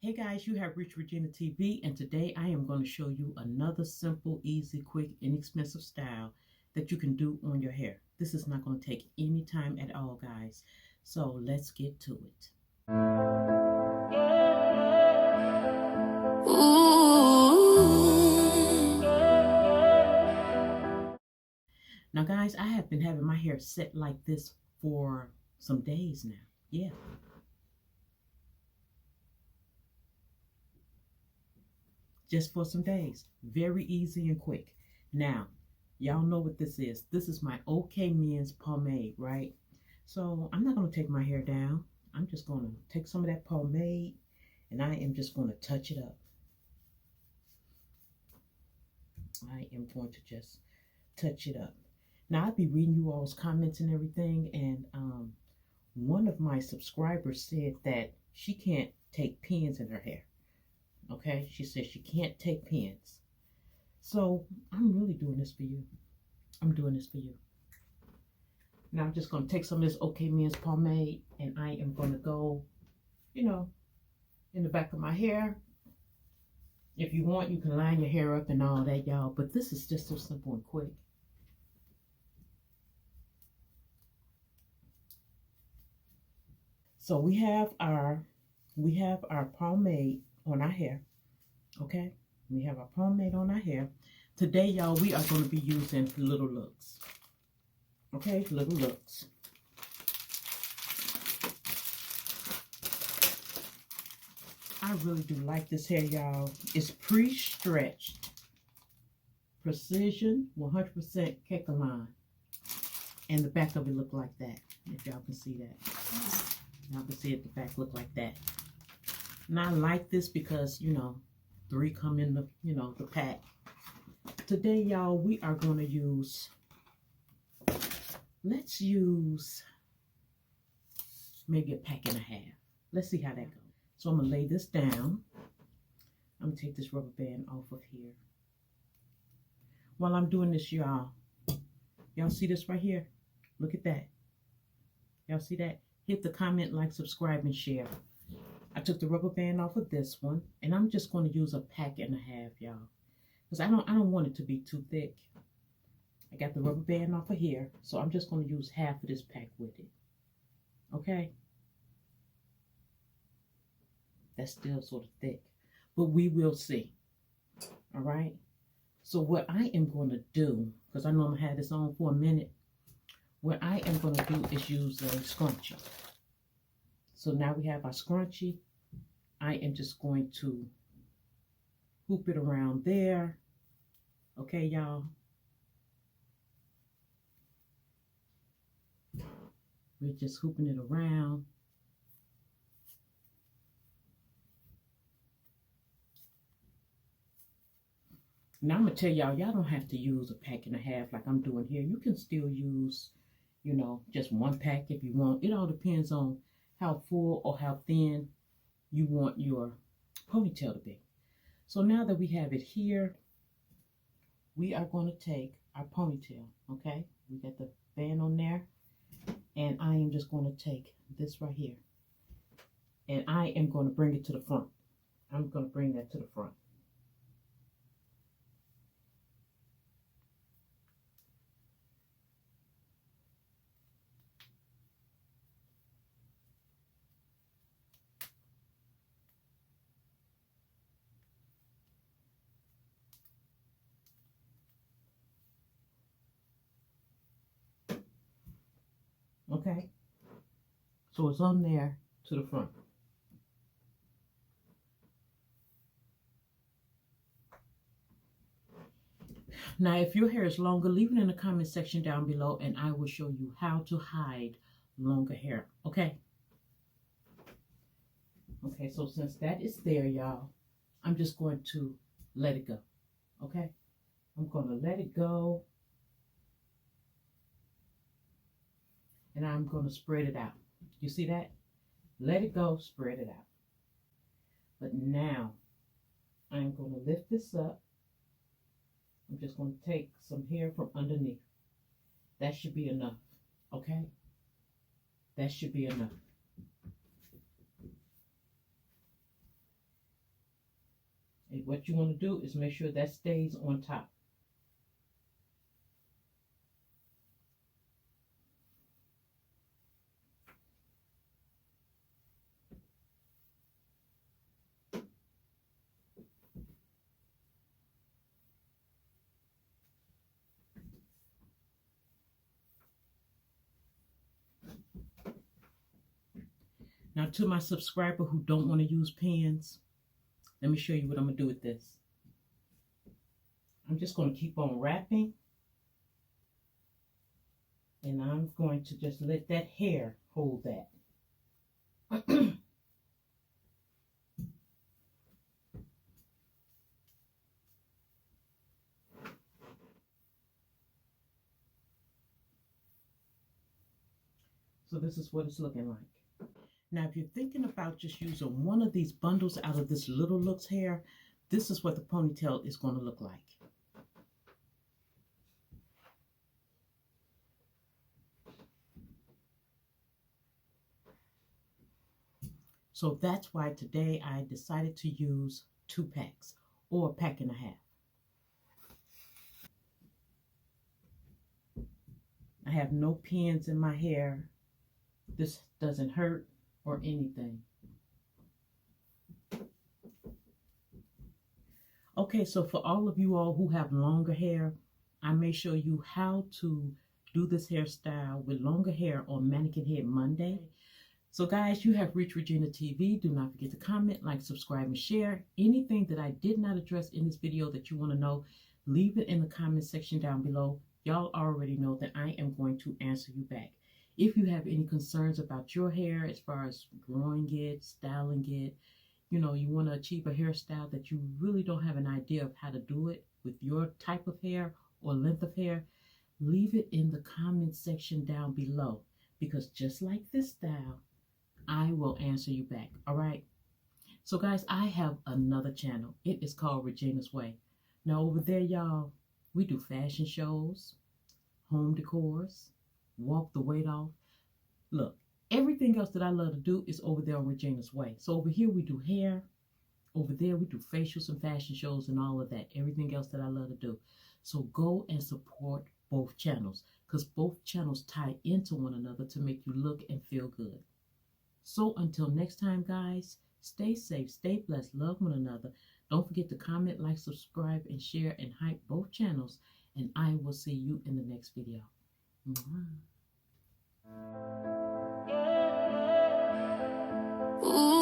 Hey guys, you have reached Regina TV, and today I am going to show you another simple, easy, quick, inexpensive style that you can do on your hair. This is not going to take any time at all, guys. So let's get to it. Now, guys, I have been having my hair set like this for some days now. Yeah. Just for some days. Very easy and quick. Now, y'all know what this is. This is my OK Men's pomade, right? So I'm not going to take my hair down. I'm just going to take some of that pomade and I am just going to touch it up. I am going to just touch it up. Now, I'll be reading you all's comments and everything, and one of my subscribers said that she can't take pins in her hair. Okay, she says she can't take pins. So I'm really doing this for you. I'm doing this for you. Now I'm just going to take some of this OK Men's pomade and I am going to go, in the back of my hair. If you want, you can line your hair up and all that, y'all. But this is just so simple and quick. So we have our pomade on our hair. Okay, we have our pomade on our hair. Today, y'all, we are going to be using Little Looks. Okay, Little Looks. I really do like this hair, y'all. It's pre-stretched, precision, 100% Kekalon. And the back of it look like that, if y'all can see that. Y'all can see it, the back look like that. And I like this because, 3 come in the, the pack. Today, y'all, we are going to use, let's use maybe a pack and a half. Let's see how that goes. So I'm going to lay this down. I'm going to take this rubber band off of here. While I'm doing this, y'all see this right here? Look at that. Y'all see that? Hit the comment, like, subscribe, and share. I took the rubber band off of this one, and I'm just going to use a pack and a half, y'all, because I don't want it to be too thick. I got the rubber band off of here, so I'm just going to use half of this pack with it. Okay? That's still sort of thick, but we will see. All right? So what I am going to do, because I know I'm going to have this on for a minute, what I am going to do is use a scrunchie. So now we have our scrunchie. I am just going to hoop it around there. Okay, y'all? We're just hooping it around. Now I'm going to tell y'all don't have to use a pack and a half like I'm doing here. You can still use, just one pack if you want. It all depends on how full or how thin you want your ponytail to be. So now that we have it here, we are going to take our ponytail, okay? We got the band on there, and I am just going to take this right here, and I am going to bring it to the front. I'm going to bring that to the front. Okay, so it's on there to the front. Now, if your hair is longer, leave it in the comment section down below and I will show you how to hide longer hair, okay? Okay, so since that is there, y'all, I'm just going to let it go, okay? I'm going to let it go. And I'm going to spread it out. You see that? Let it go, spread it out. But now, I'm going to lift this up. I'm just going to take some hair from underneath. That should be enough, okay? That should be enough. And what you want to do is make sure that stays on top. Now to my subscriber who don't want to use pins, let me show you what I'm going to do with this. I'm just going to keep on wrapping. And I'm going to just let that hair hold that. So this is what it's looking like. Now, if you're thinking about just using one of these bundles out of this Little Looks hair, this is what the ponytail is going to look like. So that's why today I decided to use 2 packs or a pack and a half. I have no pins in my hair. This doesn't hurt or anything. Okay, so for all of you all who have longer hair, I may show you how to do this hairstyle with longer hair on Mannequin Head Monday. So guys, you have reached Regina TV. Do not forget to comment, like, subscribe, and share. Anything that I did not address in this video that you want to know, leave it in the comment section down below. Y'all already know that I am going to answer you back. If you have any concerns about your hair as far as growing it, styling it, you know, you want to achieve a hairstyle that you really don't have an idea of how to do it with your type of hair or length of hair, leave it in the comment section down below, because just like this style, I will answer you back. All right. So guys, I have another channel. It is called Regina's Way. Now over there, y'all, we do fashion shows, home decors, walk the weight off. Look, everything else that I love to do is over there on Regina's Way. So over here we do hair. Over there we do facials and fashion shows and all of that. Everything else that I love to do. So go and support both channels, because both channels tie into one another to make you look and feel good. So until next time, guys, stay safe, stay blessed, love one another. Don't forget to comment, like, subscribe, and share, and hype both channels. And I will see you in the next video. Mwah. Ooh.